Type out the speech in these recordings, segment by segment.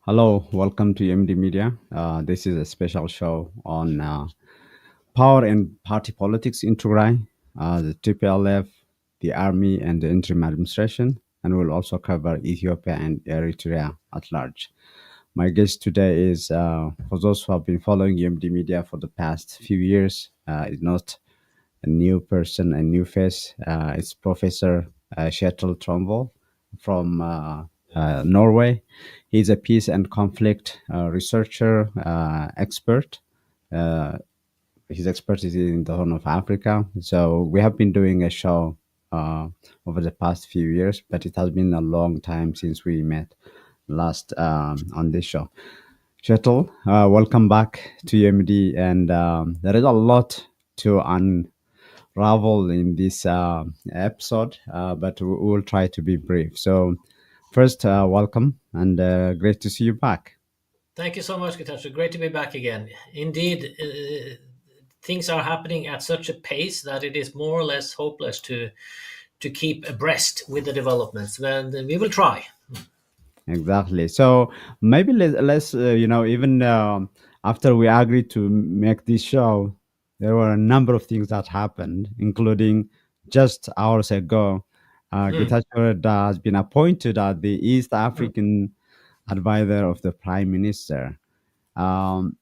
Hello, welcome to MD Media. This is a special show on power and party politics in Tigray, the TPLF, the army, and the interim administration, and we'll also cover Ethiopia and Eritrea at large. My guest today is, for those who have been following MD Media for the past few years, is not a new person, a new face. It's Professor Kjetil Tronvoll from Norway. He's a peace and conflict researcher, expert. Uh, his expertise is in the Horn of Africa. So we have been doing a show over the past few years, but it has been a long time since we met last on this show. Kjetil, welcome back to UMD, and there is a lot to unravel in this episode, but we will try to be brief. So, first, welcome, and great to see you back. Thank you so much, Kjetil. Great to be back again. Indeed, things are happening at such a pace that it is more or less hopeless to keep abreast with the developments. And we will try. Exactly. So maybe let's even after we agreed to make this show, there were a number of things that happened, including just hours ago, Mm, Getachew Reda has been appointed as the East mm. African advisor of the Prime Minister. Um,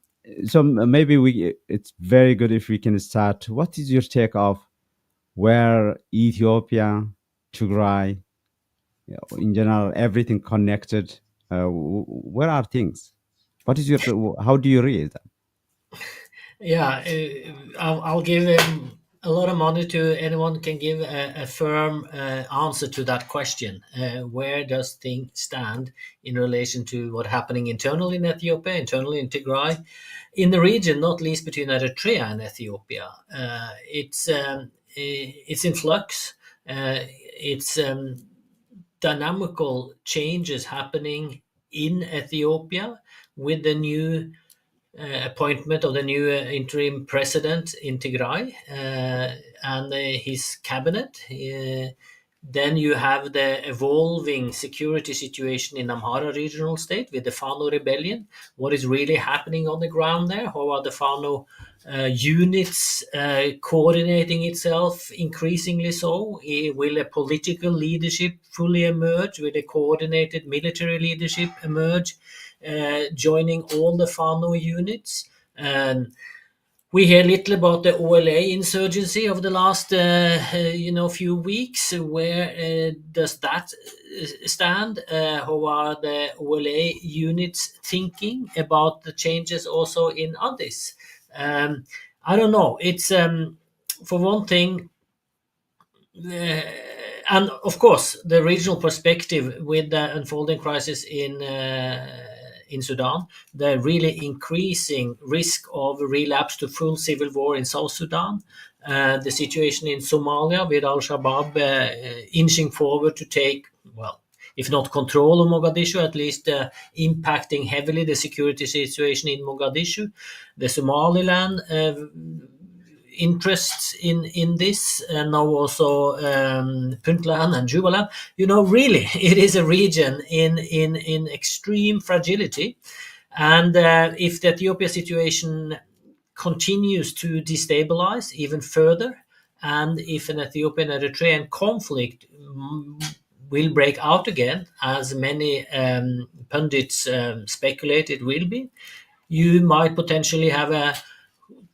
so maybe it's very good if we can start. What is your take of where Ethiopia, Tigray, in general, everything connected. Where are things? What is your? How do you read that? Yeah, I'll give a lot of money to anyone can give a firm answer to that question. Where does things stand in relation to what's happening internally in Ethiopia, internally in Tigray, in the region, not least between Eritrea and Ethiopia? It's in flux. It's dynamical changes happening in Ethiopia with the new appointment of the new interim president in Tigray and his cabinet. Then you have the evolving security situation in Amhara regional state with the Fano rebellion. What is really happening on the ground there? How are the Fano units coordinating itself increasingly so? Will a political leadership fully emerge? Will a coordinated military leadership emerge? Joining all the Fano units. We hear little about the OLA insurgency of the last few weeks. Where does that stand? How are the OLA units thinking about the changes also in Addis? I don't know. It's for one thing, and of course, the regional perspective with the unfolding crisis in Sudan, the really increasing risk of relapse to full civil war in South Sudan, the situation in Somalia with Al Shabaab inching forward to take, well, if not control of Mogadishu, at least impacting heavily the security situation in Mogadishu, the Somaliland interests in this, and now also Puntland and Jubaland. Really, it is a region in extreme fragility, and if the Ethiopia situation continues to destabilize even further, and if an Ethiopian Eritrean conflict will break out again, as many pundits speculate it will be, you might potentially have a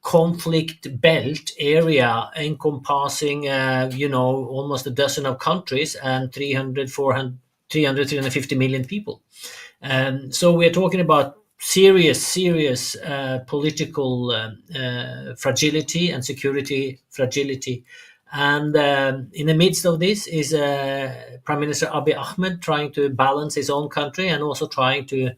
conflict belt area encompassing almost a dozen of countries and 300, 400, 300, 350 million people. So we're talking about serious political fragility and security fragility. And in the midst of this is Prime Minister Abiy Ahmed trying to balance his own country and also trying to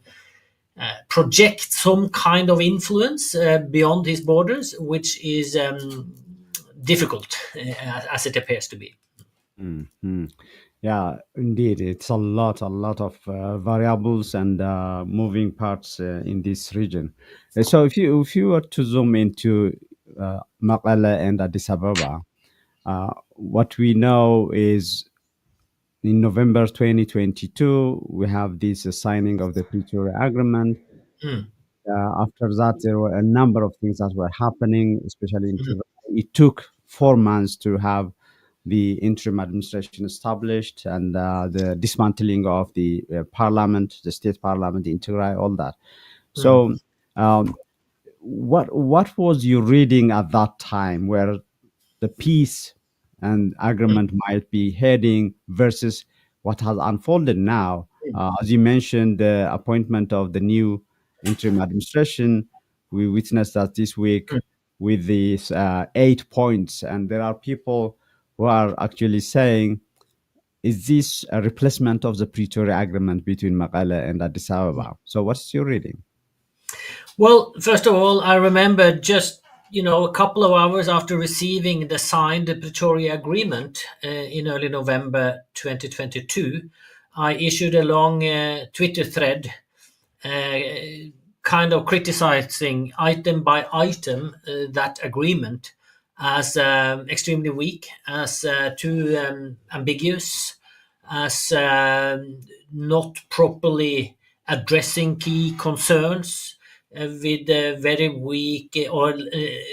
project some kind of influence beyond his borders, which is difficult, as it appears to be. Mhm. Yeah, indeed, it's a lot of variables and moving parts in this region. So, if you were to zoom into Mekelle and Addis Ababa, what we know is in November 2022, we have this signing of the Pretoria Agreement. Mm, After that, there were a number of things that were happening, especially in mm, Tigray. It took 4 months to have the interim administration established and the dismantling of the parliament, the state parliament in Tigray, all that. mm, So, um, what was you reading at that time, where the peace and mm, agreement might be heading versus what has unfolded now? As you mentioned, the appointment of the new interim administration, we witnessed that this week mm. with these 8 points, and there are people who are actually saying, "Is this a replacement of the Pretoria Agreement between Mekelle and Addis Ababa?" So, what's your reading? Well, first of all, I remember just a couple of hours after receiving the signed Pretoria Agreement in early November 2022, I issued a long Twitter thread, uh, kind of criticizing item by item that agreement as extremely weak, as too ambiguous, as not properly addressing key concerns, with very weak or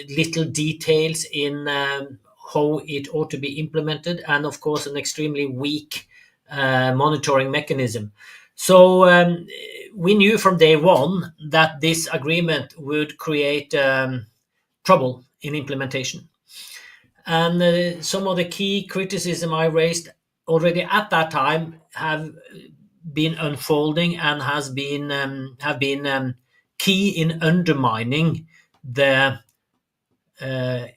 little details in how it ought to be implemented, and of course, an extremely weak monitoring mechanism. So we knew from day one that this agreement would create trouble in implementation. And some of the key criticism I raised already at that time have been unfolding and has been have been key in undermining the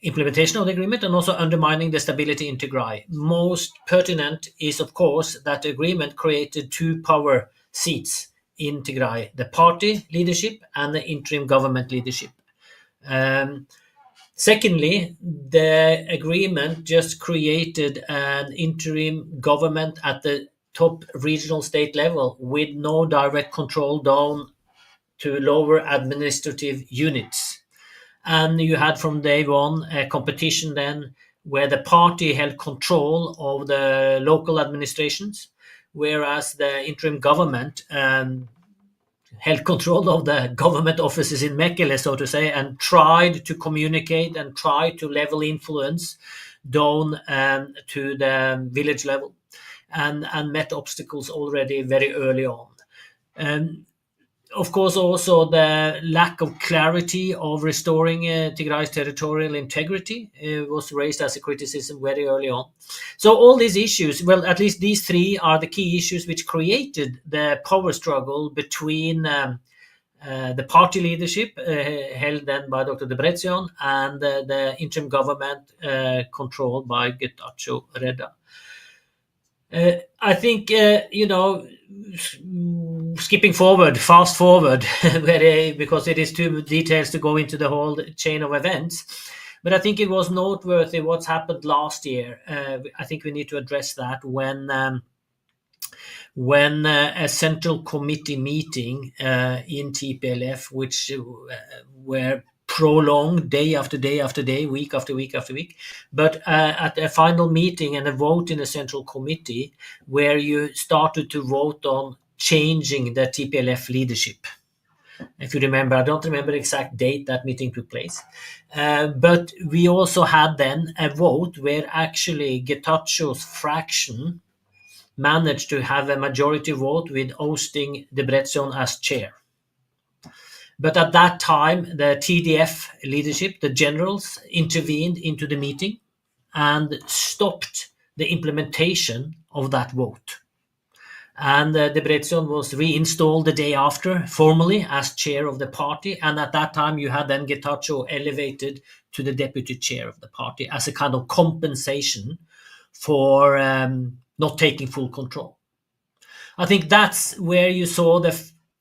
implementation of the agreement and also undermining the stability in Tigray. Most pertinent is, of course, that the agreement created two power seats in Tigray: the party leadership and the interim government leadership. Um, Secondly, the agreement just created an interim government at the top regional state level with no direct control down to lower administrative units. And you had from day one a competition then where the party held control of the local administrations, whereas the interim government held control of the government offices in Mekelle, so to say, and tried to communicate and tried to level influence down to the village level, and met obstacles already very early on. Um, of course, also the lack of clarity of restoring Tigray's territorial integrity was raised as a criticism very early on. So all these issues, well, at least these three are the key issues which created the power struggle between the party leadership, held then by Dr. Debretsion, and the interim government controlled by Getachew Reda. I think, skipping forward, fast forward, because it is too details to go into the whole chain of events. But I think it was noteworthy what's happened last year. I think we need to address that when a central committee meeting in TPLF, which were prolonged day after day after day, week after week after week, but at a final meeting and a vote in a central committee where you started to vote on changing the TPLF leadership. If you remember, I don't remember the exact date that meeting took place, but we also had then a vote where actually Getachew's fraction managed to have a majority vote with ousting Debretsion as chair. But at that time, the TDF leadership, the generals, intervened into the meeting and stopped the implementation of that vote. And Debretsion was reinstalled the day after, formally as chair of the party. And at that time, you had then Getachew elevated to the deputy chair of the party as a kind of compensation for not taking full control. I think that's where you saw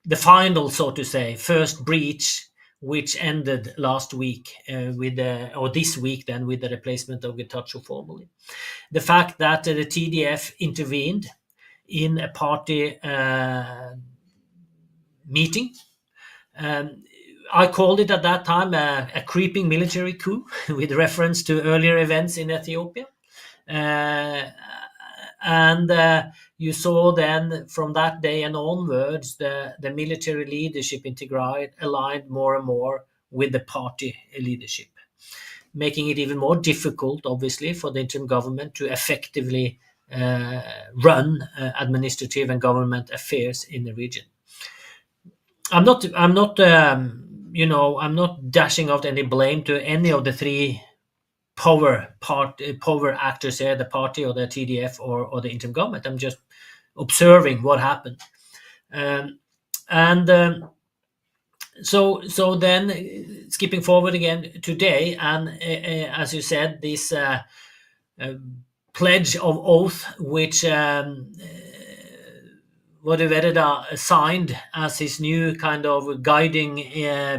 the final, so to say, first breach, which ended last week or this week then with the replacement of Getachew formally. The fact that the TDF intervened in a party meeting. Um, I called it at that time a creeping military coup with reference to earlier events in Ethiopia. Uh, And you saw then from that day and onwards, the military leadership in Tigray aligned more and more with the party leadership, making it even more difficult, obviously, for the interim government to effectively run administrative and government affairs in the region. I'm not dashing out any blame to any of the three power actors here, the party or the TDF or the interim government. I'm just observing what happened. And so then skipping forward again today, and as you said, this pledge of oath, which Vereda signed as his new kind of guiding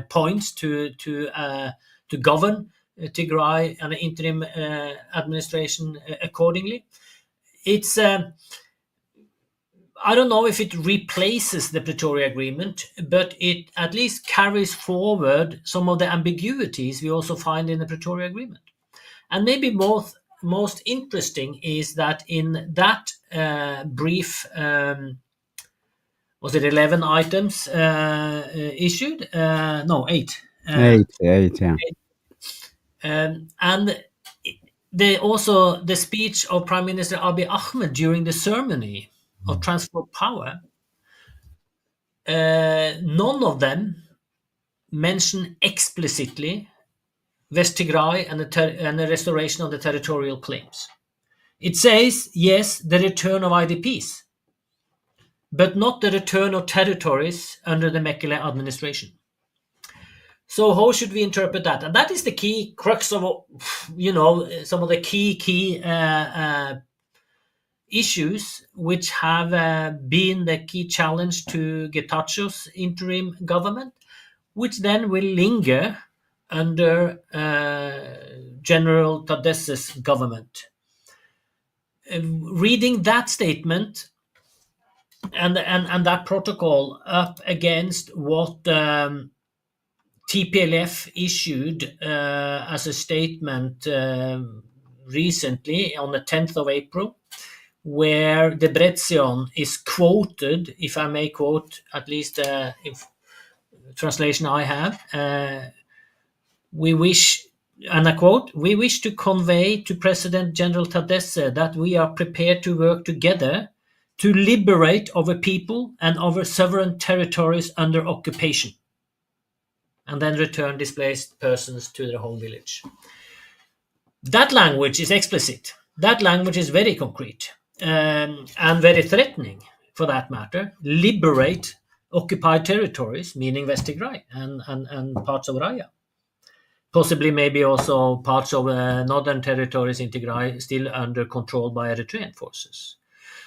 points to govern Tigray and the interim administration accordingly. It's I don't know if it replaces the Pretoria Agreement, but it at least carries forward some of the ambiguities we also find in the Pretoria Agreement. And maybe most interesting is that in that brief, was it 11 items issued? No, 8. Eight, yeah. And the speech of Prime Minister Abiy Ahmed during the ceremony of transfer of power, none of them mention explicitly West Tigray and the restoration of the territorial claims. It says, yes, the return of IDPs, but not the return of territories under the Mekele administration. So how should we interpret that? And that is the key crux of, some of the key issues which have been the key challenge to Getacheo's interim government, which then will linger under General Tadesse's government. Reading that statement and that protocol up against what TPLF issued as a statement recently on the 10th of April, where Debretsion is quoted, if I may quote at least if translation I have, we wish, and I quote, "We wish to convey to President General Tadesse that we are prepared to work together to liberate our people and our sovereign territories under occupation, and then return displaced persons to their home village." That language is explicit. That language is very concrete and very threatening, for that matter. Liberate occupied territories, meaning West Tigray and parts of Raya. Possibly maybe also parts of northern territories in Tigray still under control by Eritrean forces.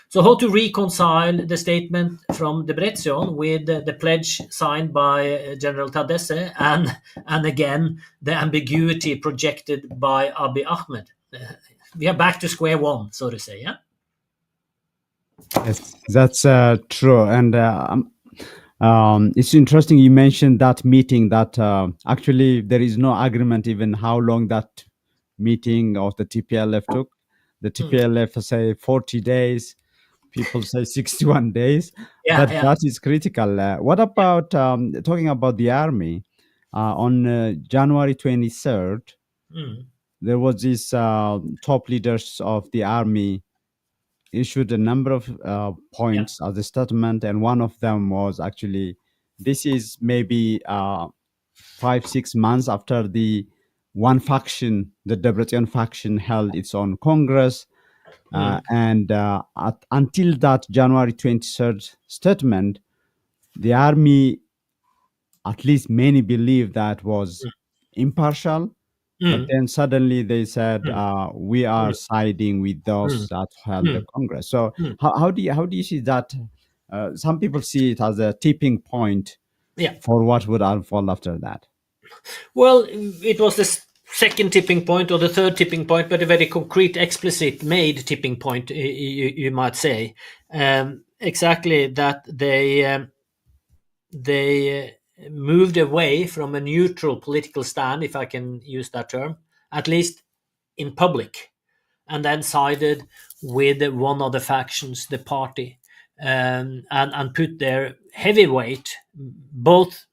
So how to reconcile the statement from Debretsion with the pledge signed by General Tadesse and again the ambiguity projected by Abiy Ahmed? We are back to square one, so to say, yeah? Yes, that's true. And it's interesting you mentioned that meeting that actually there is no agreement even how long that meeting of the TPLF took. The TPLF say 40 days, people say 61 days, Yeah, but yeah. that is critical. What about talking about the army? On January 23rd, there was this top leaders of the army issued a number of Yeah. points as a statement, and one of them was actually this is maybe 5-6 months after the one faction, the Debrecen faction, held its own congress, and until that January 23rd statement, the army, at least many believe that was impartial. But then suddenly they said, "We are siding with those that held the Congress." So how do you see that? Some people see it as a tipping point Yeah. for what would unfold after that. Well, it was the second tipping point or the third tipping point, but a very concrete, explicit made tipping point, you might say. Exactly that they moved away from a neutral political stand, if I can use that term, at least in public, and then sided with one of the factions, the party, and put their heavy weight, both,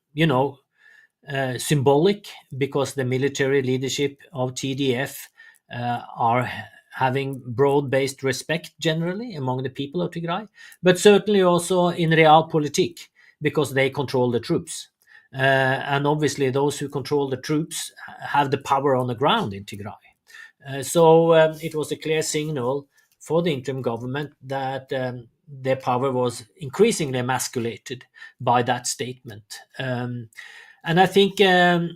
symbolic, because the military leadership of TDF are having broad-based respect generally among the people of Tigray, but certainly also in realpolitik, because they control the troops. And obviously, those who control the troops have the power on the ground in Tigray. So it was a clear signal for the interim government that their power was increasingly emasculated by that statement. And I think, of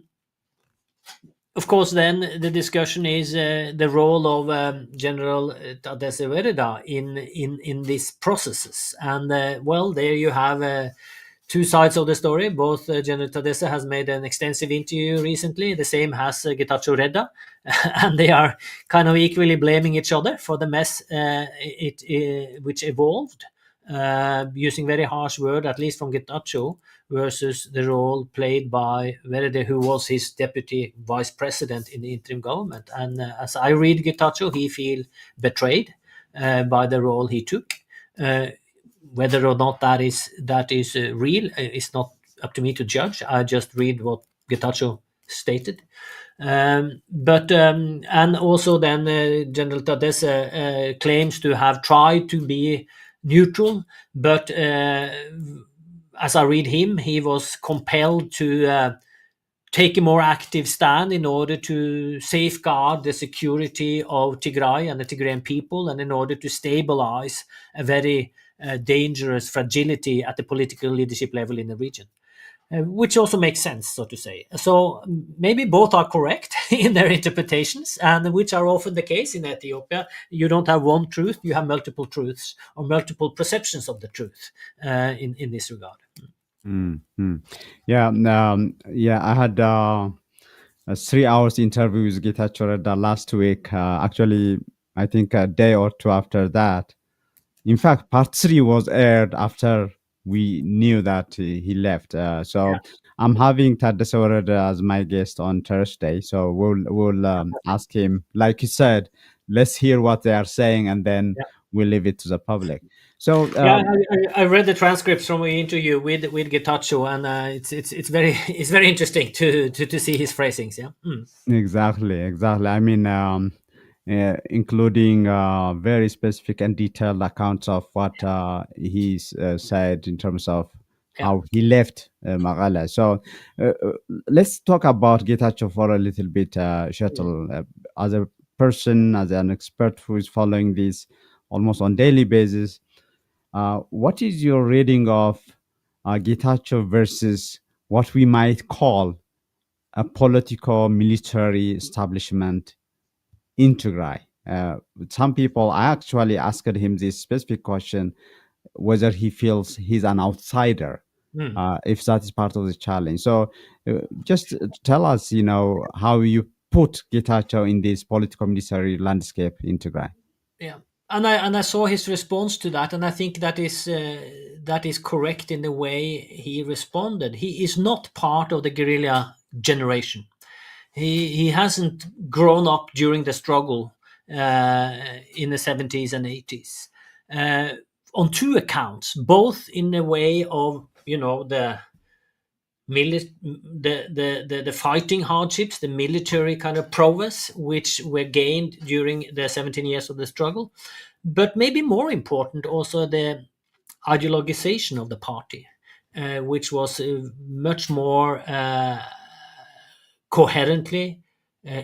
course, then the discussion is the role of General Tadesse Vereda in these processes. And well, there you have two sides of the story. Both General Tadesse has made an extensive interview recently. The same has Getachew Reda, and they are kind of equally blaming each other for the mess which evolved, using very harsh word, at least from Getachew, versus the role played by Verede, who was his deputy vice president in the interim government. And as I read Getachew, he feels betrayed by the role he took. Whether or not that is real is not up to me to judge. I just read what Getachew stated. But and also then General Tadesse claims to have tried to be neutral, but as I read him, he was compelled to take a more active stand in order to safeguard the security of Tigray and the Tigrayan people, and in order to stabilize a very dangerous fragility at the political leadership level in the region. Which also makes sense, so to say. So maybe both are correct in their interpretations, and which are often the case in Ethiopia. You don't have one truth; you have multiple truths or multiple perceptions of the truth in this regard. Mm-hmm. Yeah, yeah. I had a 3 hours interview with Getachew Reda last week. Actually, I think a day or two after that. In fact, part 3 was aired after we knew that he left. So I'm having Tadesse Reda as my guest on Thursday. So we'll ask him, like you said, let's hear what they are saying, and then Yeah. we'll leave it to the public. So Yeah, I read the transcripts from the interview with Getachew, and it's very it's very interesting to see his phrasings. Yeah. Mm. exactly. I mean, including very specific and detailed accounts of what he's said in terms of Yeah. how he left Magala. So let's talk about Getachew for a little bit, Kjetil, as a person, as an expert who is following this almost on daily basis. What is your reading of Getachew versus what we might call a political military establishment in Tigray? Some people, I actually asked him this specific question, whether he feels he's an outsider, Mm. if that is part of the challenge. So just tell us, how you put Getachew in this political military landscape in Tigray. Yeah. And I saw his response to that, and I think that is correct in the way he responded. He is not part of the guerrilla generation. He hasn't grown up during the struggle in the 70s and 80s. Uh, on two accounts, both in the way of the fighting hardships, the military kind of prowess, which were gained during the 17 years of the struggle, but maybe more important, also the ideologization of the party, which was much more coherently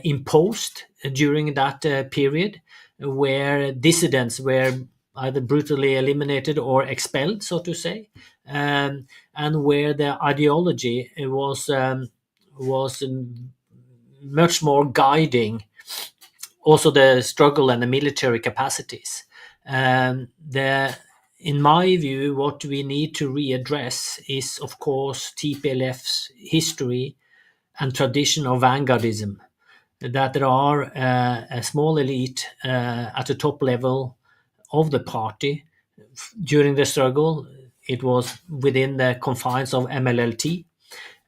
imposed during that period, where dissidents were either brutally eliminated or expelled, so to say, and where the ideology was much more guiding also the struggle and the military capacities. In my view, what we need to readdress is, of course, TPLF's history and tradition of vanguardism, that there are a small elite at the top level of the party. During the struggle, it was within the confines of MLLT,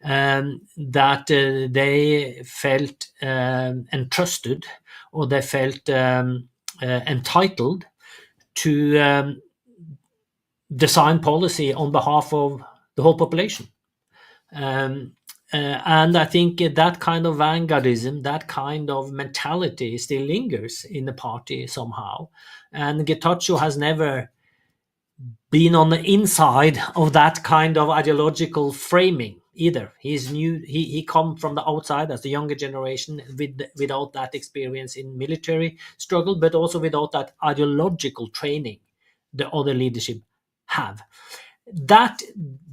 that they felt entrusted, or they felt entitled to design policy on behalf of the whole population. Um, and I think that kind of vanguardism, that kind of mentality still lingers in the party somehow. And Getachew has never been on the inside of that kind of ideological framing either. He's new. He come from the outside as the younger generation without that experience in military struggle, but also without that ideological training the other leadership have. That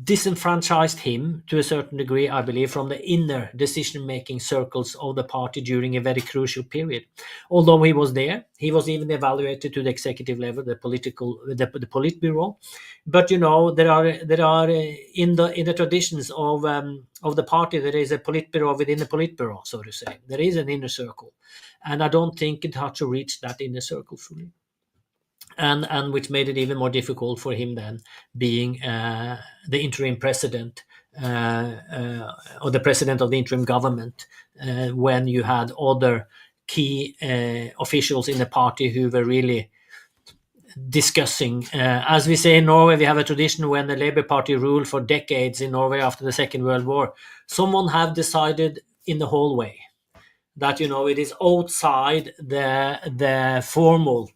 disenfranchised him to a certain degree, I believe, from the inner decision-making circles of the party during a very crucial period. Although he was there, he was even evaluated to the executive level, the Politburo. But there are in the traditions of the party, there is a Politburo within the Politburo, so to say. There is an inner circle, and I don't think it had to reach that inner circle fully. And which made it even more difficult for him then being the interim president or the president of the interim government when you had other key officials in the party who were really discussing. As we say in Norway, we have a tradition when the Labour Party ruled for decades in Norway after the Second World War. Someone have decided in the hallway that it is outside the formal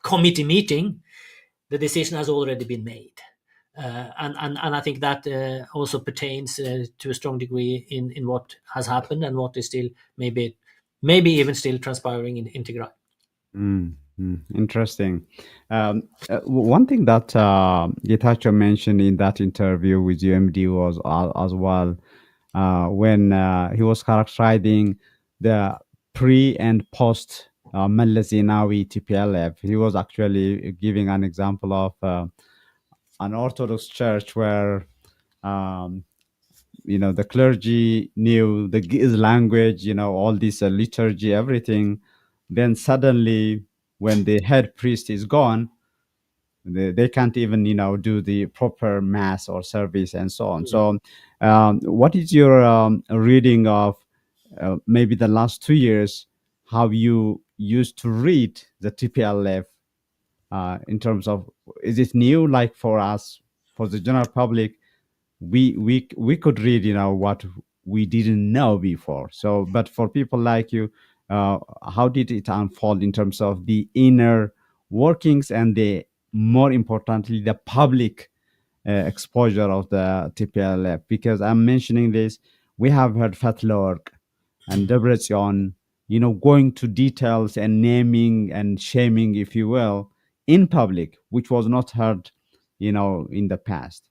committee meeting, the decision has already been made. And I think that also pertains to a strong degree in what has happened and what is still maybe even still transpiring in Tigray. Interesting. One thing that Getachew mentioned in that interview with UMD was as well when he was characterizing the pre and post Meles Zenawi TPLF. He was actually giving an example of an Orthodox church where the clergy knew the Giz language, all this liturgy, everything. Then suddenly, when the head priest is gone, they can't even do the proper mass or service and so on. So what is your reading of maybe the last 2 years, how you used to read the TPLF in terms of, is it new? Like for us, for the general public, we could read what we didn't know before. So but for people like you, how did it unfold in terms of the inner workings and the more importantly the public exposure of the TPLF? Because I'm mentioning this, we have heard Fatlorg and Debrecen going to details and naming and shaming, if you will, in public, which was not heard in the past.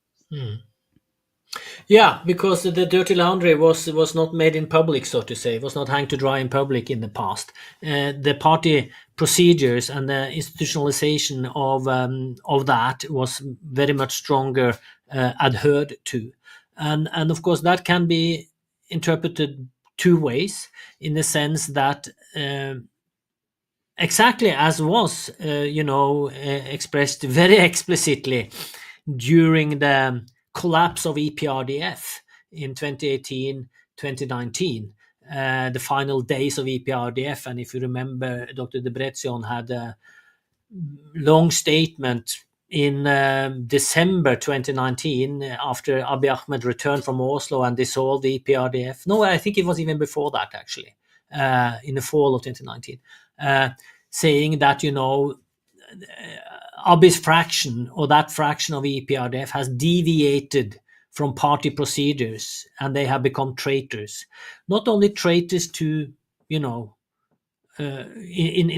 Yeah, because the dirty laundry was not made in public, so to say. It was not hanged to dry in public in the past. The party procedures and the institutionalization of that was very much stronger adhered to, and of course that can be interpreted two ways, in the sense that exactly as was expressed very explicitly during the collapse of EPRDF in 2018, 2019, the final days of EPRDF. And if you remember, Dr. Debrecen had a long statement in December 2019 after Abiy Ahmed returned from Oslo and dissolved the EPRDF. No, I think it was even before that, actually, in the fall of 2019, saying that, Abiy's fraction, or that fraction of EPRDF, has deviated from party procedures and they have become traitors. Not only traitors to, in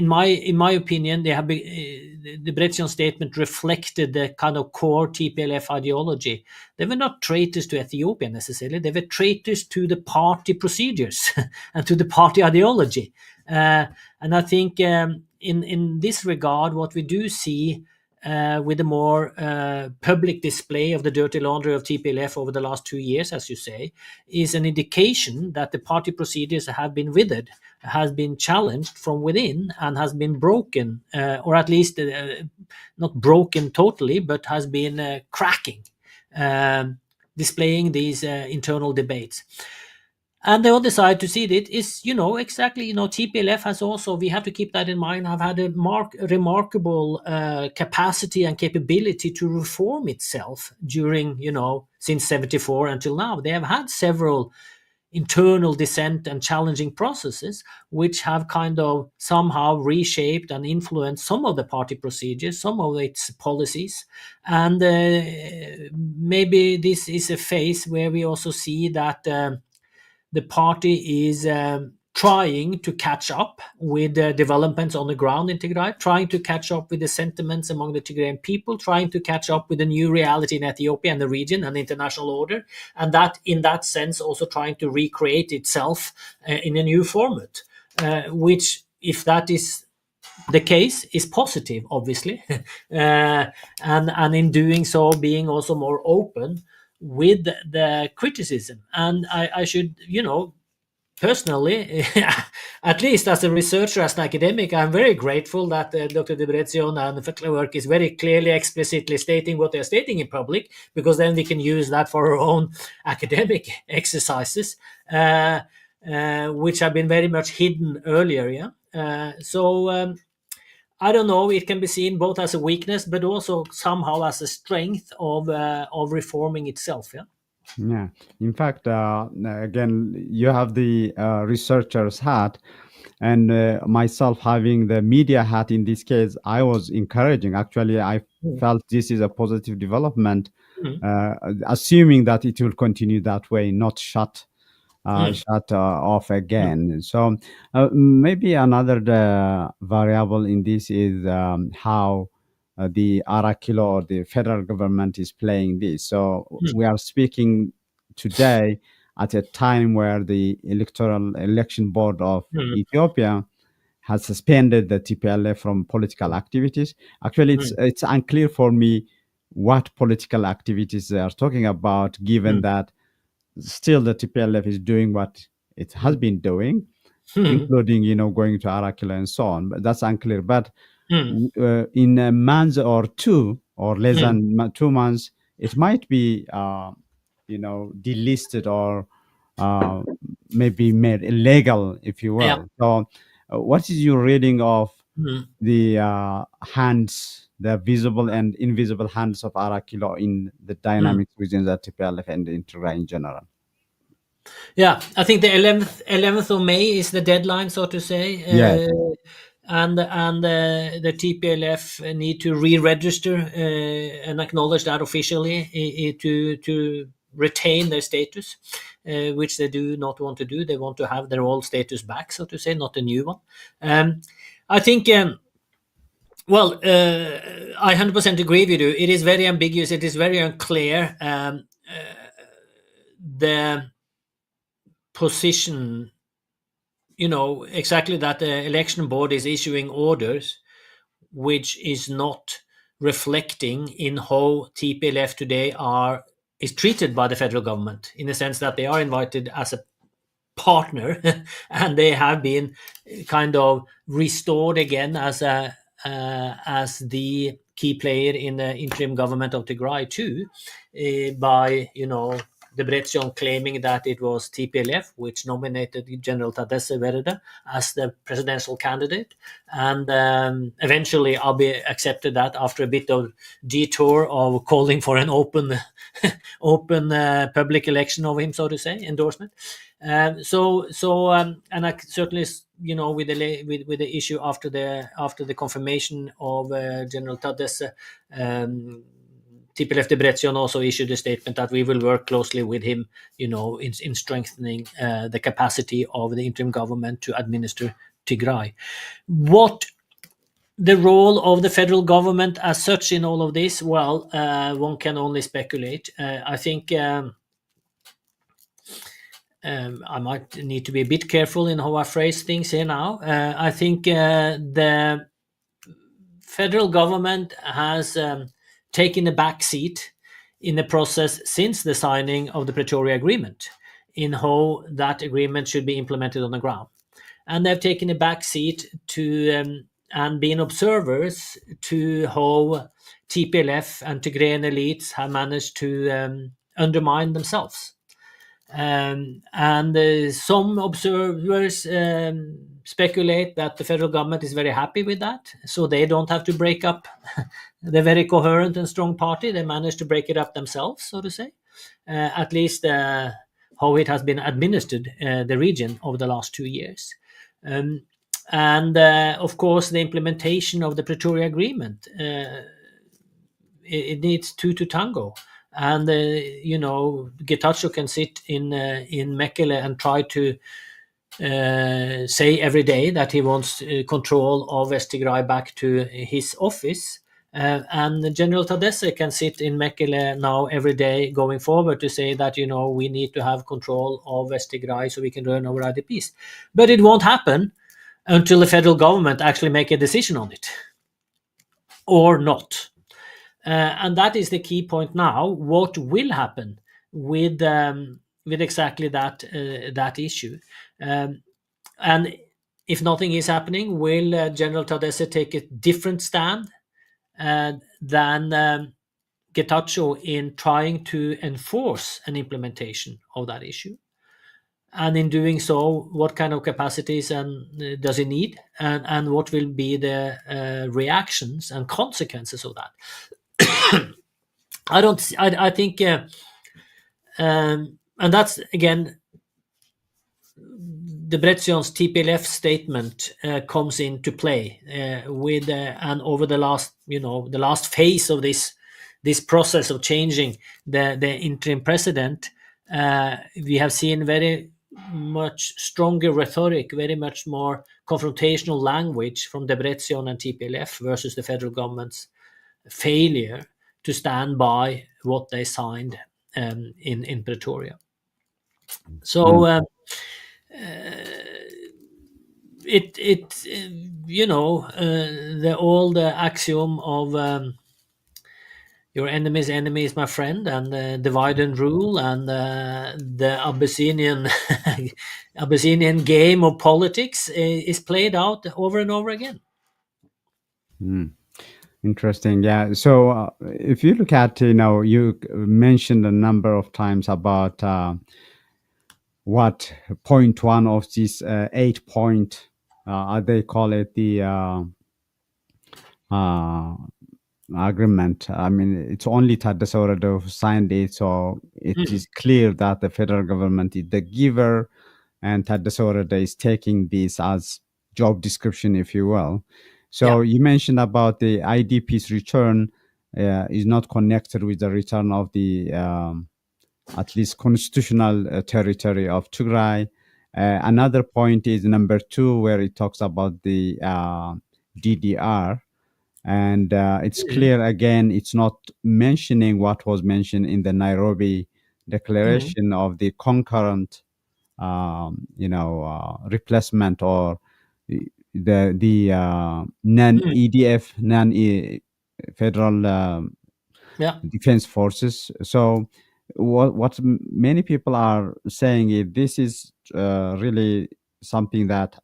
my opinion, they have the Bretzian statement reflected the kind of core TPLF ideology. They were not traitors to Ethiopia necessarily; they were traitors to the party procedures and to the party ideology. And I think in this regard, what we do see with a more public display of the dirty laundry of TPLF over the last 2 years, as you say, is an indication that the party procedures have been withered, has been challenged from within, and has been broken, or at least not broken totally, but has been cracking, displaying these internal debates. And the other side to see it is, exactly, TPLF has also, we have to keep that in mind, have had a remarkable capacity and capability to reform itself during, since 74 until now. They have had several internal dissent and challenging processes, which have kind of somehow reshaped and influenced some of the party procedures, some of its policies. And maybe this is a phase where we also see that the party is trying to catch up with the developments on the ground in Tigray, trying to catch up with the sentiments among the Tigrayan people, trying to catch up with the new reality in Ethiopia and the region and the international order, and that, in that sense, also trying to recreate itself in a new format, which, if that is the case, is positive, obviously, and in doing so, being also more open with the criticism. And I should, personally, at least as a researcher, as an academic, I'm very grateful that Dr. Debretsion and the work is very clearly, explicitly stating what they're stating in public, because then we can use that for our own academic exercises, which have been very much hidden earlier. Yeah. I don't know. It can be seen both as a weakness, but also somehow as a strength of reforming itself. Yeah. Yeah. In fact, again, you have the researcher's hat, and myself having the media hat. In this case, I was encouraging. Actually, I Mm. felt this is a positive development, Mm. assuming that it will continue that way, not Mm. shut off Mm. again. So maybe another variable in this is how the Arakilo or the federal government is playing this. So Mm. we are speaking today at a time where the electoral election board of Mm. Ethiopia has suspended the TPLF from political activities. Actually, Mm. it's unclear for me what political activities they are talking about, given Mm. that still the TPLF is doing what it has Mm. been doing, Mm. including going to Arakila and so on. But that's unclear. But Mm. in a month or two, or less Mm. than 2 months, it might be delisted or uh, maybe made illegal, if you Yeah. will. So, what is your reading of Mm. the hands, the visible and invisible hands of Arakilo in the Mm. dynamics within the TPLF and the Interim in general? Yeah, I think the 11th of May is the deadline, so to say, Yes. and the TPLF need to re-register and acknowledge that officially, to retain their status, which they do not want to do. They want to have their old status back, so to say, not a new one. I think. Well, I 100% agree with you. It is very ambiguous. It is very unclear. The position, exactly, that the election board is issuing orders which is not reflecting in how TPLF today is treated by the federal government, in the sense that they are invited as a partner and they have been kind of restored again as the key player in the interim government of Tigray too, by Debretsion claiming that it was TPLF which nominated General Tadesse Verde as the presidential candidate, and eventually Abiy accepted that after a bit of detour of calling for an open public election of him, so to say, endorsement. And I certainly, with the issue after the confirmation of General Tadesse, TPLF Debretsion also issued a statement that we will work closely with him, in strengthening the capacity of the interim government to administer Tigray. What the role of the federal government as such in all of this? Well, one can only speculate. I think. I might need to be a bit careful in how I phrase things here now. I think the federal government has taken a back seat in the process since the signing of the Pretoria Agreement, in how that agreement should be implemented on the ground. And they've taken a back seat to and been observers to how TPLF and Tigrayan elites have managed to undermine themselves. And some observers speculate that the federal government is very happy with that, so they don't have to break up the very coherent and strong party. They managed to break it up themselves, so to say, at least how it has been administered, the region, over the last 2 years. Um, and of course, the implementation of the Pretoria Agreement, it needs two to tango. And Getachew can sit in Mekele and try to say every day that he wants control of West Tigray back to his office. And General Tadesse can sit in Mekele now every day going forward to say that, we need to have control of West Tigray so we can run our IDPs. But it won't happen until the federal government actually make a decision on it or not. And that is the key point now. What will happen with exactly that issue? And if nothing is happening, will General Tadesse take a different stand than Getachew in trying to enforce an implementation of that issue? And in doing so, what kind of capacities does he need, and what will be the reactions and consequences of that? I think, and that's again, Debretzion's TPLF statement comes into play with and over the last phase of this process of changing the interim president. We have seen very much stronger rhetoric, very much more confrontational language from Debretsion and TPLF versus the federal government's failure to stand by what they signed in Pretoria. So the old axiom of your enemy's enemy is my friend, and divide and rule, and the Abyssinian Abyssinian game of politics is played out over and over again. Interesting. Yeah. So if you look at, you mentioned a number of times about what point one of this 8 point, they call it the agreement. I mean, it's only Tadesse Oredo who signed it, so it is clear that the federal government is the giver, and Tadesse Oredo is taking this as job description, if you will. So you mentioned about the IDP's return is not connected with the return of the at least constitutional territory of Tigray. Another point is number 2, where it talks about the DDR. And it's clear, again, it's not mentioning what was mentioned in the Nairobi Declaration of the concurrent, replacement, or the non-EDF, non-federal defense forces. So what many people are saying is this is really something that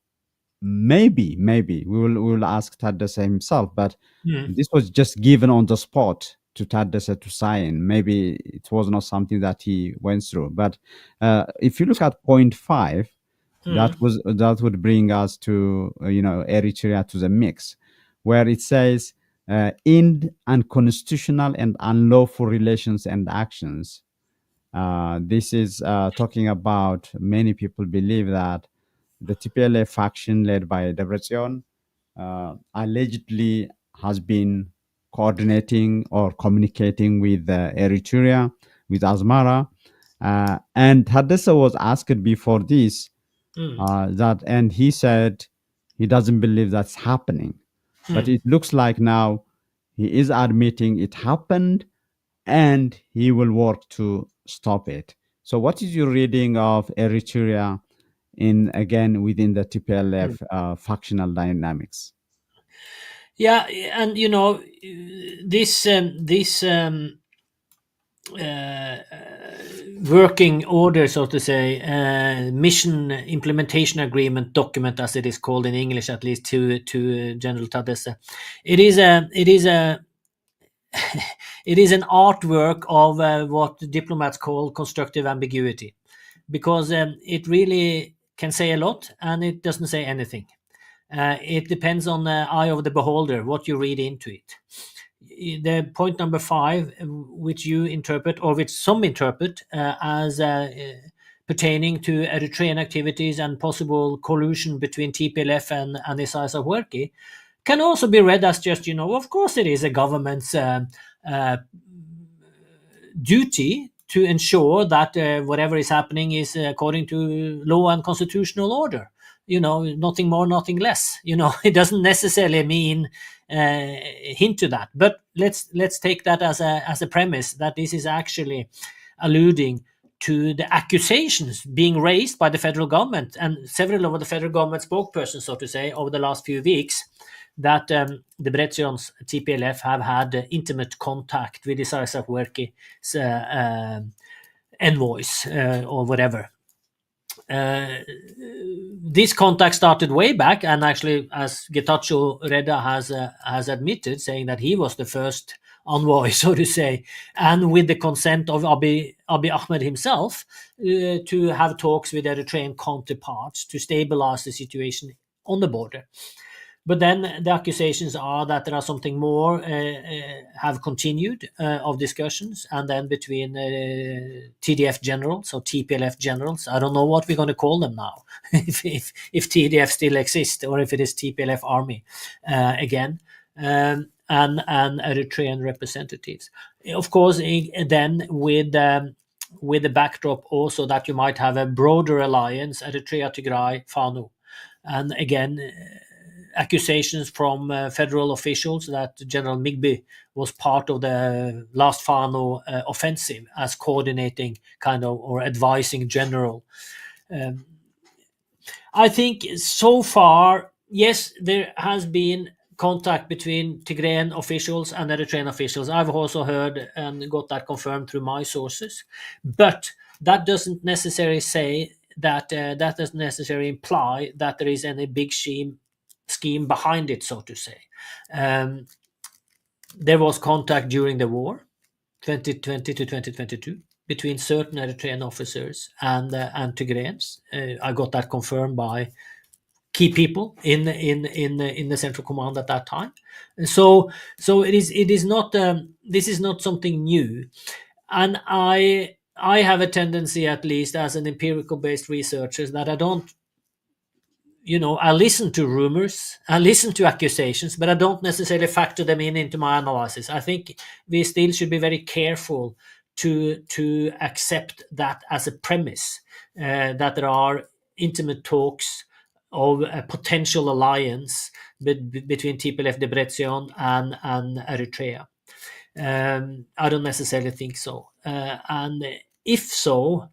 maybe we will ask Tadesse himself, but this was just given on the spot to Tadesse to sign. Maybe it was not something that he went through. But if you look at point 5, that would bring us to Eritrea to the mix, where it says end unconstitutional and unlawful relations and actions. This is talking about, many people believe that the TPLF faction led by Debretsion allegedly has been coordinating or communicating with Eritrea, with Asmara. And Tadesse was asked before this and he said he doesn't believe that's happening. But it looks like now he is admitting it happened, and he will work to stop it. So what is your reading of Eritrea within the TPLF factional dynamics? Yeah, and this working order, so to say, mission implementation agreement document, as it is called in English, at least to General Tadesse. It is a it is an artwork of what diplomats call constructive ambiguity. because it really can say a lot and it doesn't say anything. It depends on the eye of the beholder, what you read into it. The point number 5, which you interpret, or which some interpret as pertaining to Eritrean activities and possible collusion between TPLF and Isaias Afwerki, can also be read as just, of course it is a government's uh, duty to ensure that whatever is happening is according to law and constitutional order. Nothing more, nothing less. It doesn't necessarily mean hint to that, but let's take that as a premise that this is actually alluding to the accusations being raised by the federal government and several of the federal government spokespersons, so to say, over the last few weeks, that the Bretsion's TPLF have had intimate contact with Isaias Afwerki's envoys or whatever. This contact started way back, and actually, as Getachew Reda has admitted, saying that he was the first envoy, so to say, and with the consent of Abiy Ahmed himself, to have talks with Eritrean counterparts to stabilize the situation on the border. But then the accusations are that there are something more have continued of discussions, and then between TDF generals or TPLF generals. I don't know what we're going to call them now, if TDF still exists or if it is TPLF army again, and Eritrean representatives. Of course, then with the backdrop also that you might have a broader alliance, Eritrea, Tigray, Fano, and again accusations from federal officials that General Migby was part of the last Fano offensive as coordinating kind of or advising general. I think so far, yes, there has been contact between Tigrayan officials and Eritrean officials. I've also heard and got that confirmed through my sources, but that doesn't necessarily say that that doesn't necessarily imply that there is any big scheme behind it, so to say. There was contact during the war, 2020 to 2022, between certain Eritrean officers and Tigrayans. I got that confirmed by key people in the central command at that time. So it is not this is not something new, and I have a tendency, at least as an empirical based researcher, that I don't, I listen to rumors, I listen to accusations, but I don't necessarily factor them into my analysis. I think we still should be very careful to accept that as a premise, that there are intimate talks of a potential alliance between TPLF Debrecen and Eritrea. I don't necessarily think so. And if so,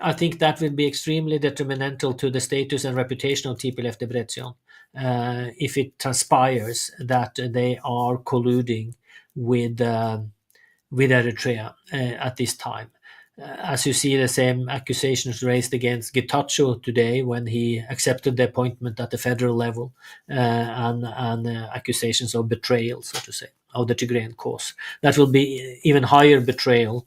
I think that will be extremely detrimental to the status and reputation of TPLF Debrecen if it transpires that they are colluding with Eritrea at this time. As you see, the same accusations raised against Getachew today when he accepted the appointment at the federal level, and accusations of betrayal, so to say, of the Tigrayan cause. That will be even higher betrayal,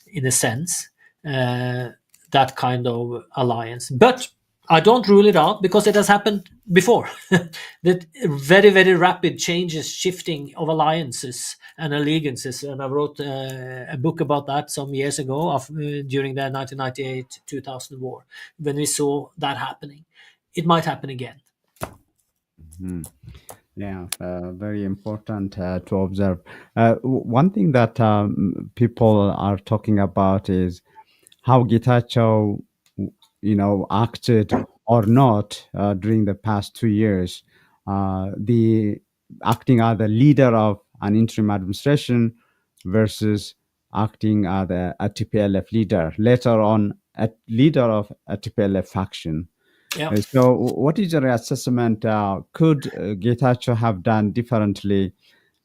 in a sense, that kind of alliance. But I don't rule it out because it has happened before. That very, very rapid changes, shifting of alliances and allegiances. And I wrote a book about that some years ago during the 1998-2000 war, when we saw that happening. It might happen again. Yeah, very important to observe. One thing that people are talking about is how Getachew, acted or not during the past 2 years. The acting as the leader of an interim administration versus acting as a TPLF leader. Later on, a leader of a TPLF faction. Yeah. So, what is your assessment? Could Getachew have done differently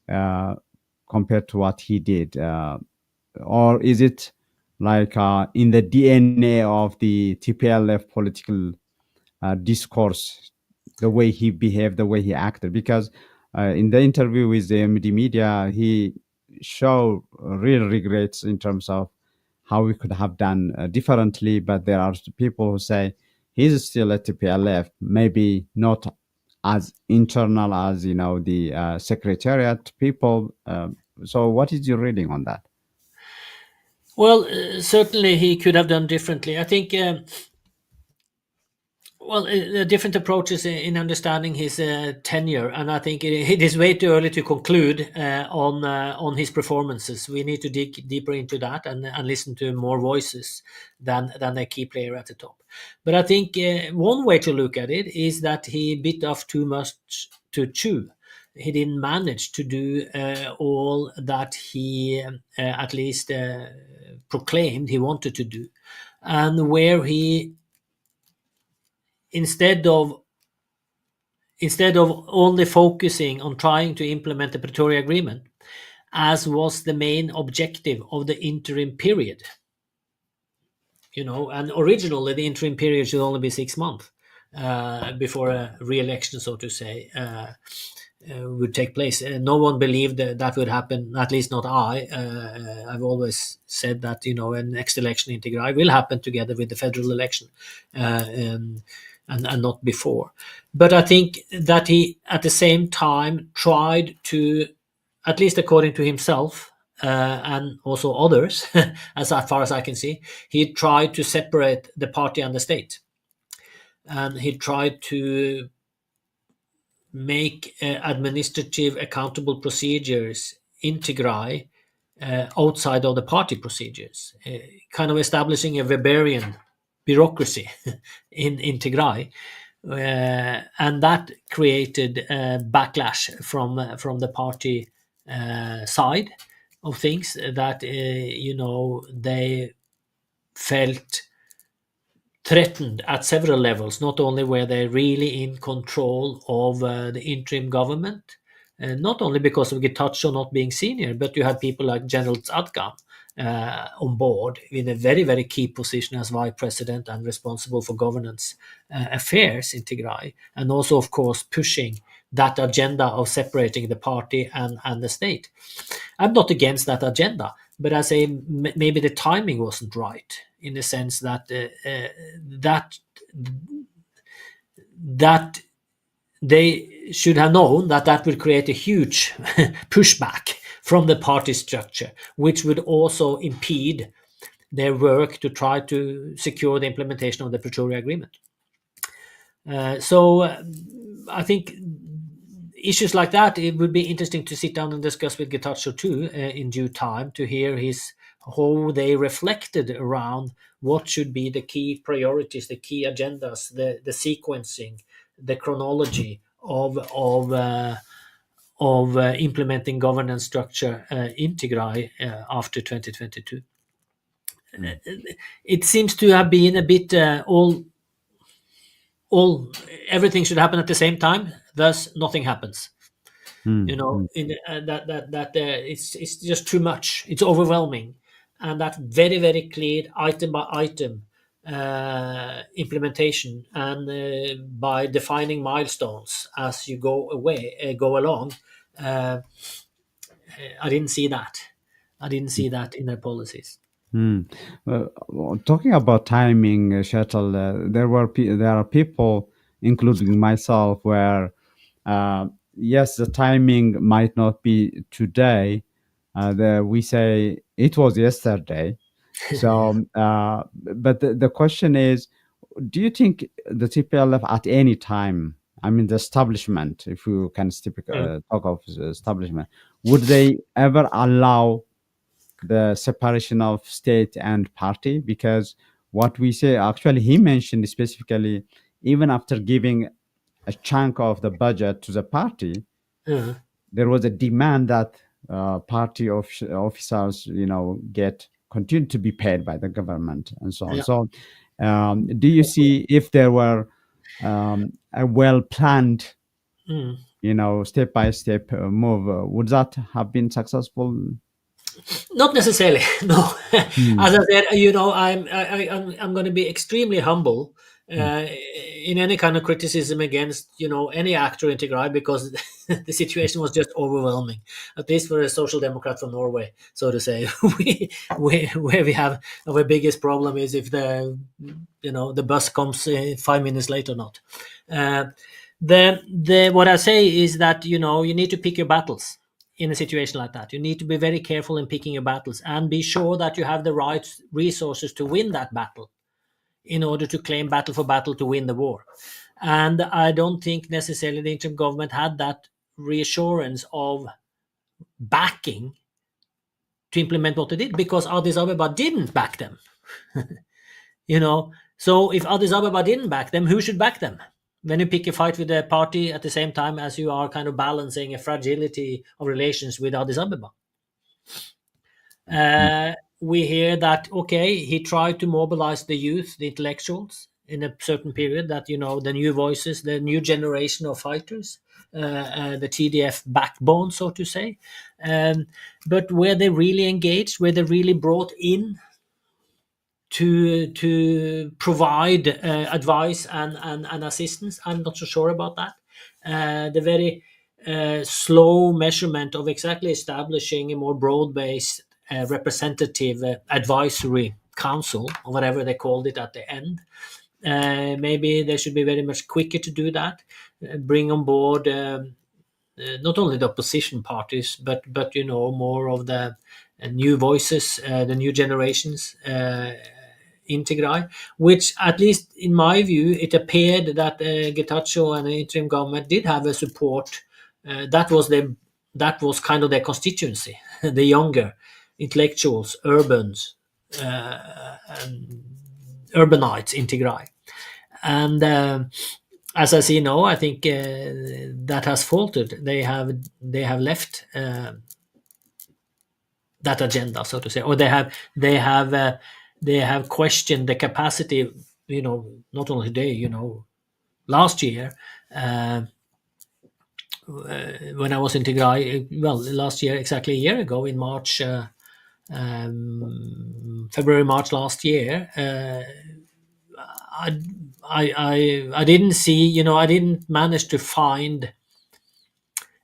compared to what he did? Or is it like in the DNA of the TPLF political discourse, the way he behaved, the way he acted? Because in the interview with the MD media, he showed real regrets in terms of how we could have done differently. But there are people who say he's still at TPLF, maybe not as internal as the secretariat people. So, what is your reading on that? Well, certainly he could have done differently. I think. Well, different approaches in understanding his tenure, and I think it is way too early to conclude on his performances. We need to dig deeper into that and listen to more voices than a key player at the top. But I think one way to look at it is that he bit off too much to chew. He didn't manage to do all that he at least proclaimed he wanted to do, and where he instead of instead of only focusing on trying to implement the Pretoria Agreement, as was the main objective of the interim period. And originally the interim period should only be 6 months before a re-election, so to say, would take place. No one believed that would happen, at least not I. I've always said that, an next election in Tigray will happen together with the federal election. And not before. But I think that he, at the same time, tried to, at least according to himself and also others, as far as I can see, he tried to separate the party and the state. And he tried to make administrative accountable procedures in Tigray outside of the party procedures, kind of establishing a Weberian bureaucracy in Tigray. And that created backlash from the party side of things, that they felt threatened at several levels. Not only were they really in control of the interim government, not only because of Getachew not being senior, but you had people like General Tzadkan on board in a very, very key position as vice president and responsible for governance affairs in Tigray, and also, of course, pushing that agenda of separating the party and the state. I'm not against that agenda, but I say maybe the timing wasn't right, in the sense that that they should have known that would create a huge pushback from the party structure, which would also impede their work to try to secure the implementation of the Pretoria Agreement. So I think issues like that, it would be interesting to sit down and discuss with Getachew too in due time, to hear how they reflected around what should be the key priorities, the key agendas, the sequencing, the chronology of implementing governance structure in Tigray after 2022. It seems to have been a bit everything should happen at the same time, thus nothing happens. Mm. In it's just too much. It's overwhelming, and that very, very clear item by item implementation, and by defining milestones as you go along. I didn't see that. I didn't see that in their policies. Mm. Talking about timing, Kjetil, there are people, including myself, where yes, the timing might not be today. We say it was yesterday. So, but the question is, do you think the TPLF at any time, I mean, the establishment, if you can talk of the establishment, would they ever allow the separation of state and party? Because what we say, actually, he mentioned specifically, even after giving a chunk of the budget to the party, Uh, there was a demand that party officers, continue to be paid by the government and so on. yeah. So, do you see if there were a well planned, Mm. step by step move, would that have been successful? Not necessarily, no. Hmm. As I said, I'm going to be extremely humble mm, in any kind of criticism against any actor in Tigray, because the situation was just overwhelming. At least for a social democrat from Norway, so to say, where we have our biggest problem is if the bus comes 5 minutes late or not. Uh, the what I say is that you need to pick your battles in a situation like that. You need to be very careful in picking your battles and be sure that you have the right resources to win that battle in order to claim battle for battle to win the war. And I don't think necessarily the interim government had that reassurance of backing to implement what they did, because Addis Ababa didn't back them. you know, so if Addis Ababa didn't back them, who should back them? When you pick a fight with a party at the same time as you are kind of balancing a fragility of relations with Addis Ababa. mm, We hear that, okay, he tried to mobilize the youth, the intellectuals, in a certain period, that the new voices, the new generation of fighters, the TDF backbone, so to say. But were they really engaged? Were they really brought in to provide advice and assistance? I'm not so sure about that. The very slow measurement of exactly establishing a more broad-based representative advisory council, or whatever they called it at the end. Maybe they should be very much quicker to do that. Bring on board not only the opposition parties, but more of the new voices, the new generations in Tigray, which, at least in my view, it appeared that Getachew and the interim government did have a support. That was kind of their constituency, the younger intellectuals, and urbanites in Tigray. And as I see now, I think that has faltered. They have left that agenda, so to say, or they have questioned the capacity. Not only today. Last year, when I was in Tigray, well, last year, exactly a year ago, in March, February, March last year. I didn't see, I didn't manage to find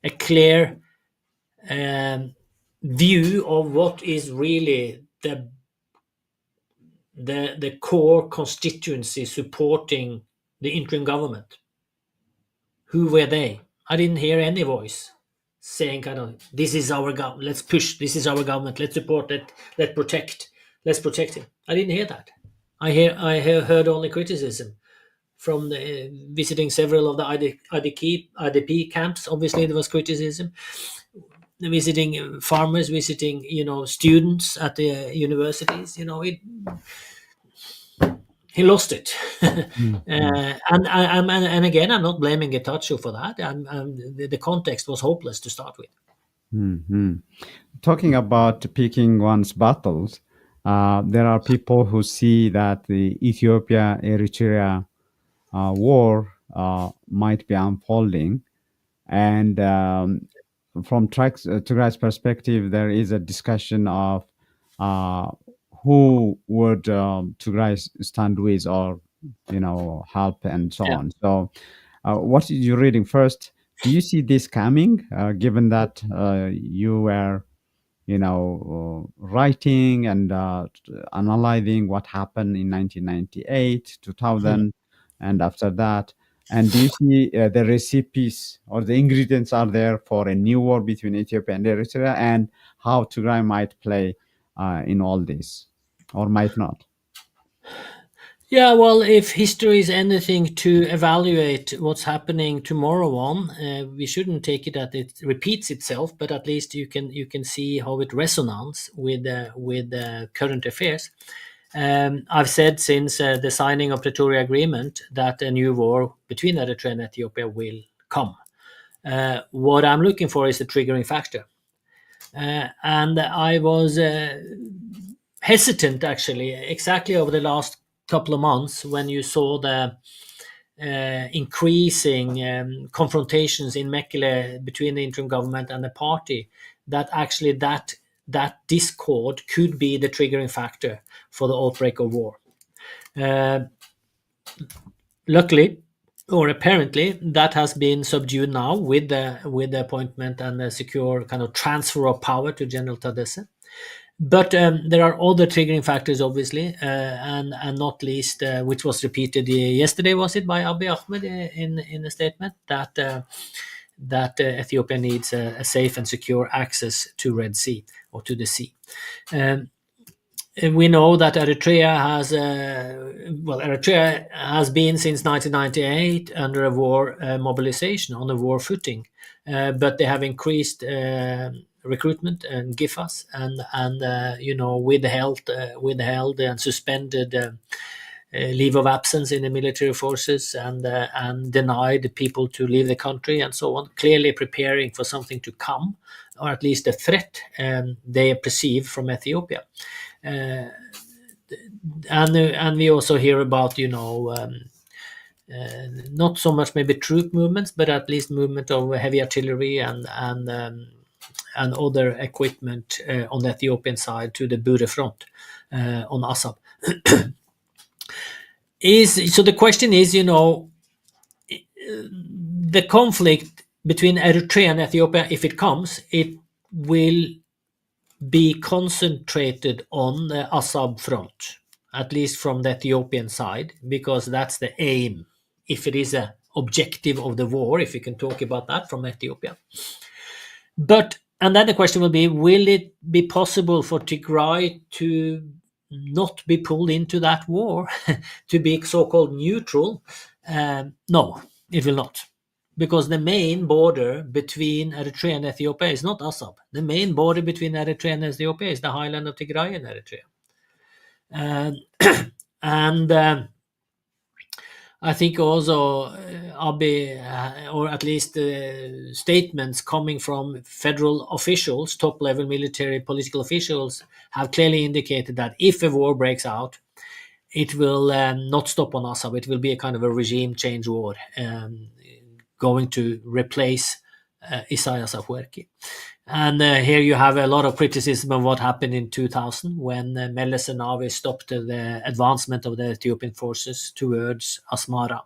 a clear view of what is really the core constituency supporting the interim government. Who were they? I didn't hear any voice saying kind of, this is our government, let's push, this is our government, let's support it, let's protect him. I didn't hear that. I heard only criticism from visiting several of the IDP camps. Obviously, there was criticism. Visiting farmers, visiting students at the universities. He lost it. mm, mm, And again, I'm not blaming Getachew for that. The context was hopeless to start with. mm, mm. Talking about picking one's battles, there are people who see that the Ethiopia Eritrea war might be unfolding. And from Tigray's perspective, there is a discussion of uh, who would Tigray stand with, or help, and so Yeah. on. So, what is you reading first? Do you see this coming, given that you were writing and analyzing what happened in 1998, 2000, and after that? And do you see the recipes or the ingredients are there for a new war between Ethiopia and Eritrea, and how Tigray might play in all this, or might not? Yeah, well, if history is anything to evaluate what's happening tomorrow on, we shouldn't take it that it repeats itself, but at least you can see how it resonates with current affairs. I've said since the signing of Pretoria Agreement that a new war between Eritrea and Ethiopia will come. What I'm looking for is the triggering factor, and I was hesitant, actually, exactly over the last couple of months, when you saw the increasing confrontations in Mekele between the interim government and the party, that actually that discord could be the triggering factor for the outbreak of war. Uh, Luckily, or apparently, that has been subdued now with the appointment and the secure kind of transfer of power to General Tadesse. But there are other triggering factors, obviously, and not least, which was repeated yesterday, was it by Abiy Ahmed in a statement that Ethiopia needs a safe and secure access to Red Sea or to the sea. Um, we know that Eritrea has been since 1998 under a war mobilization on a war footing, but they have increased recruitment and GIFAs and withheld and suspended leave of absence in the military forces and denied people to leave the country and so on, clearly preparing for something to come, or at least a threat they perceive from Ethiopia. Uh, and we also hear about not so much maybe troop movements, but at least movement of heavy artillery and other equipment on the Ethiopian side to the Bure front on Assab. So the question is, the conflict between Eritrea and Ethiopia, if it comes, it will be concentrated on the Assab front, at least from the Ethiopian side, because that's the aim. If it is an objective of the war, if you can talk about that from Ethiopia. And then the question will be, will it be possible for Tigray to not be pulled into that war, to be so-called neutral? No, it will not. Because the main border between Eritrea and Ethiopia is not Assab. The main border between Eritrea and Ethiopia is the highland of Tigray and Eritrea. And I think also Abiy, or at least statements coming from federal officials, top-level military political officials, have clearly indicated that if a war breaks out, it will not stop on Assab. It will be a kind of a regime change war, going to replace Isaias Afwerki. And here you have a lot of criticism of what happened in 2000 when Meles Zenawi stopped the advancement of the Ethiopian forces towards Asmara.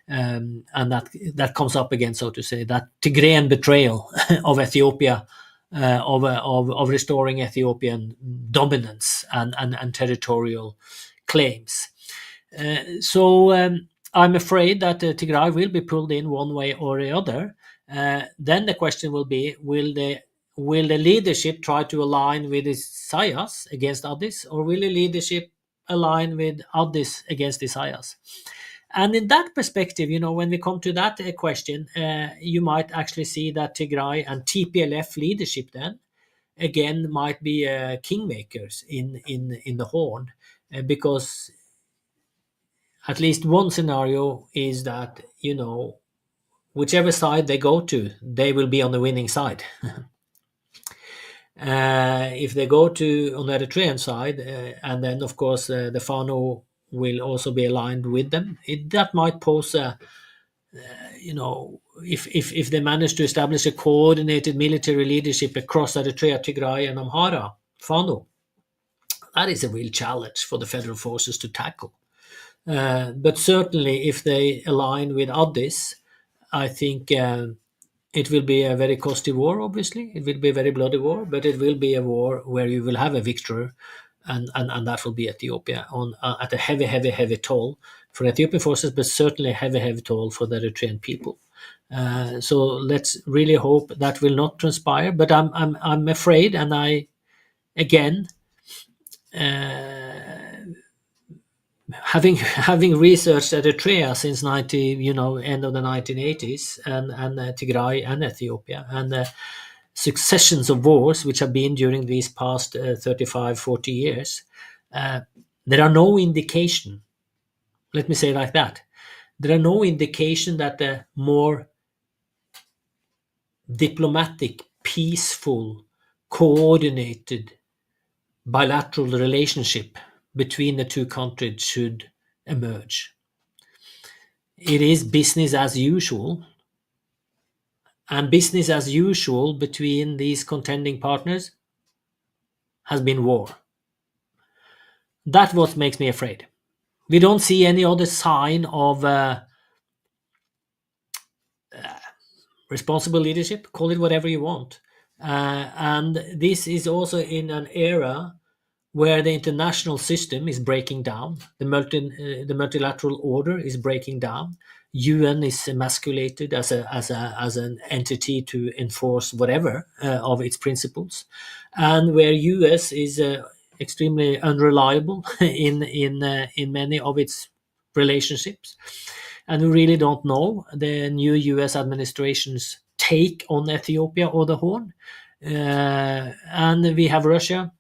And that comes up again, so to say, that Tigrayan betrayal of Ethiopia, of restoring Ethiopian dominance and territorial claims. So I'm afraid that Tigray will be pulled in one way or the other. Then the question will be, will the leadership try to align with Isaias against Addis, or will the leadership align with Addis against Isaias? And in that perspective, when we come to that question, you might actually see that Tigray and TPLF leadership then, again, might be kingmakers in the Horn, because at least one scenario is that, whichever side they go to, they will be on the winning side. If they go to on the Eritrean side, and then of course the Fano will also be aligned with them, that might pose if they manage to establish a coordinated military leadership across Eritrea, Tigray, and Amhara, Fano, that is a real challenge for the federal forces to tackle. But certainly, if they align with Addis, I think it will be a very costly war, obviously. It will be a very bloody war, but it will be a war where you will have a victor, and that will be Ethiopia at a heavy, heavy, heavy toll for Ethiopian forces, but certainly a heavy, heavy toll for the Eritrean people. So let's really hope that will not transpire. But I'm afraid, and I again. Having researched Eritrea since end of the 1980s, and Tigray and Ethiopia, and successions of wars which have been during these past 35-40 years, there are no indication, let me say it like that, there are no indication that the more diplomatic, peaceful, coordinated bilateral relationship between the two countries should emerge. It is business as usual, and business as usual between these contending partners has been war. That's what makes me afraid. We don't see any other sign of responsible leadership, call it whatever you want. And this is also in an era where the international system is breaking down, the multilateral order is breaking down. UN is emasculated as an entity to enforce whatever of its principles, and where US is extremely unreliable in many of its relationships, and we really don't know the new US administration's take on Ethiopia or the Horn. And we have Russia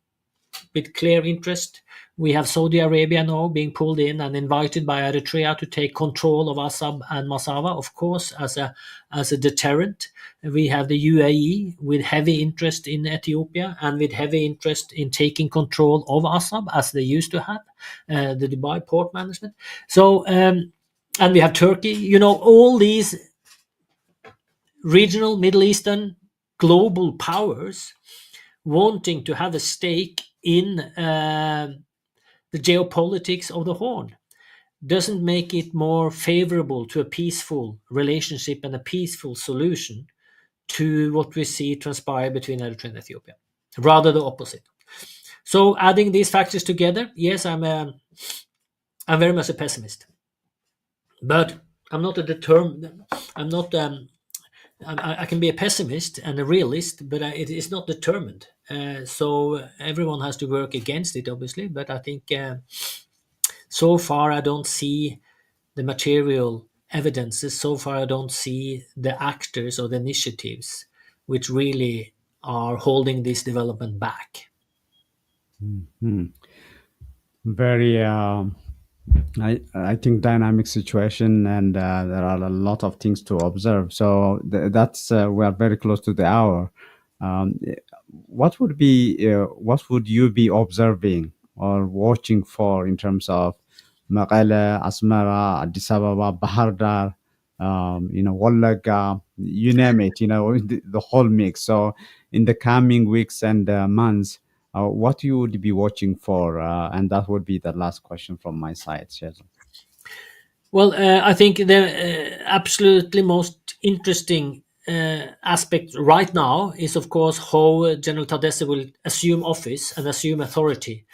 with clear interest. We have Saudi Arabia now being pulled in and invited by Eritrea to take control of Assab and Massawa, of course, as a deterrent. We have the UAE with heavy interest in Ethiopia and with heavy interest in taking control of Assab as they used to have, the Dubai port management. So, and we have Turkey. All these regional, Middle Eastern, global powers wanting to have a stake in the geopolitics of the Horn doesn't make it more favorable to a peaceful relationship and a peaceful solution to what we see transpire between Eritrea and Ethiopia. Rather the opposite. So adding these factors together, yes, I'm very much a pessimist, but I'm not a determined. I'm not. I can be a pessimist and a realist, but it is not determined. So everyone has to work against it, obviously. But I think so far I don't see the material evidences. So far I don't see the actors or the initiatives which really are holding this development back. Mhm. Very, I think dynamic situation, and there are a lot of things to observe. So that's we are very close to the hour. Um, what would you be observing or watching for in terms of Mekelle, Asmara, Addis Ababa, Bahar Dar, Wallaga, you name it, the whole mix. So in the coming weeks and months, what you would be watching for, and that would be the last question from my side, Kjetil. Well, I think the absolutely most interesting aspect right now is, of course, how General Tadesse will assume office and assume authority,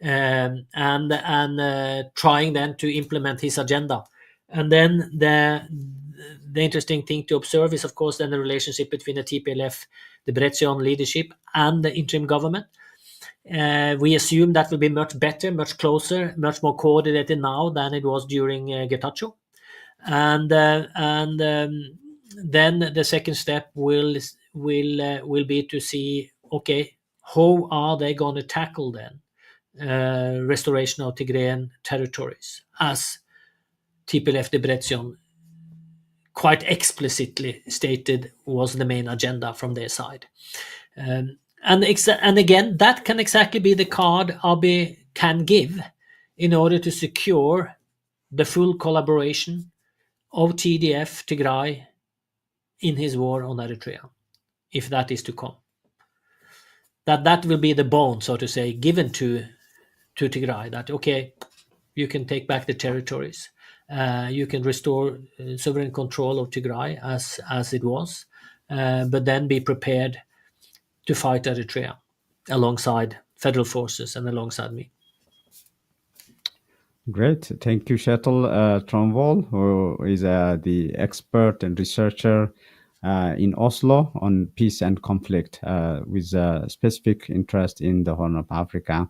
and trying then to implement his agenda. And then the interesting thing to observe is, of course, then the relationship between the TPLF, the Debretsion leadership, and the interim government. We assume that will be much better, much closer, much more coordinated now than it was during Getachew. And then the second step will be to see, okay, how are they going to tackle then restoration of Tigrayan territories, as TPLF Debretsion quite explicitly stated was the main agenda from their side. And again, that can exactly be the card Abiy can give in order to secure the full collaboration of TDF Tigray in his war on Eritrea, if that is to come. That will be the bone, so to say, given to Tigray. That okay, you can take back the territories, you can restore sovereign control of Tigray as it was, but then be prepared to fight Eritrea alongside federal forces and alongside me. Great. Thank you, Kjetil Tronvoll, who is the expert and researcher in Oslo on peace and conflict with specific interest in the Horn of Africa.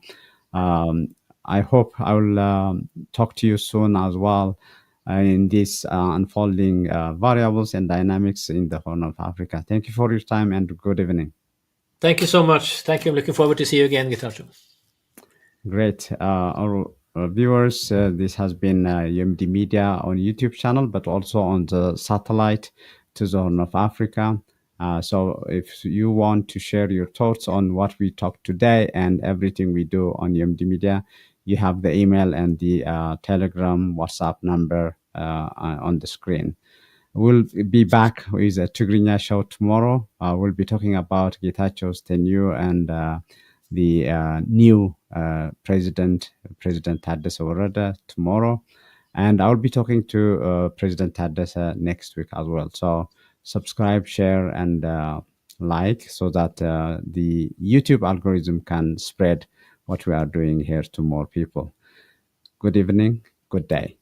I hope I will talk to you soon as well in these unfolding variables and dynamics in the Horn of Africa. Thank you for your time and good evening. Thank you so much. Thank you. I'm looking forward to see you again, Getachew. Great. Our viewers, this has been UMD Media on YouTube channel, but also on the satellite to the Horn of Africa. So if you want to share your thoughts on what we talked today and everything we do on UMD Media, you have the email and the Telegram, WhatsApp number on the screen. We'll be back with a Tigrinya show tomorrow. We'll be talking about Getachew's tenure and the new president, President Taddese Warada, tomorrow. And I'll be talking to President Taddese next week as well. So subscribe, share, and like, so that the YouTube algorithm can spread what we are doing here to more people. Good evening, good day.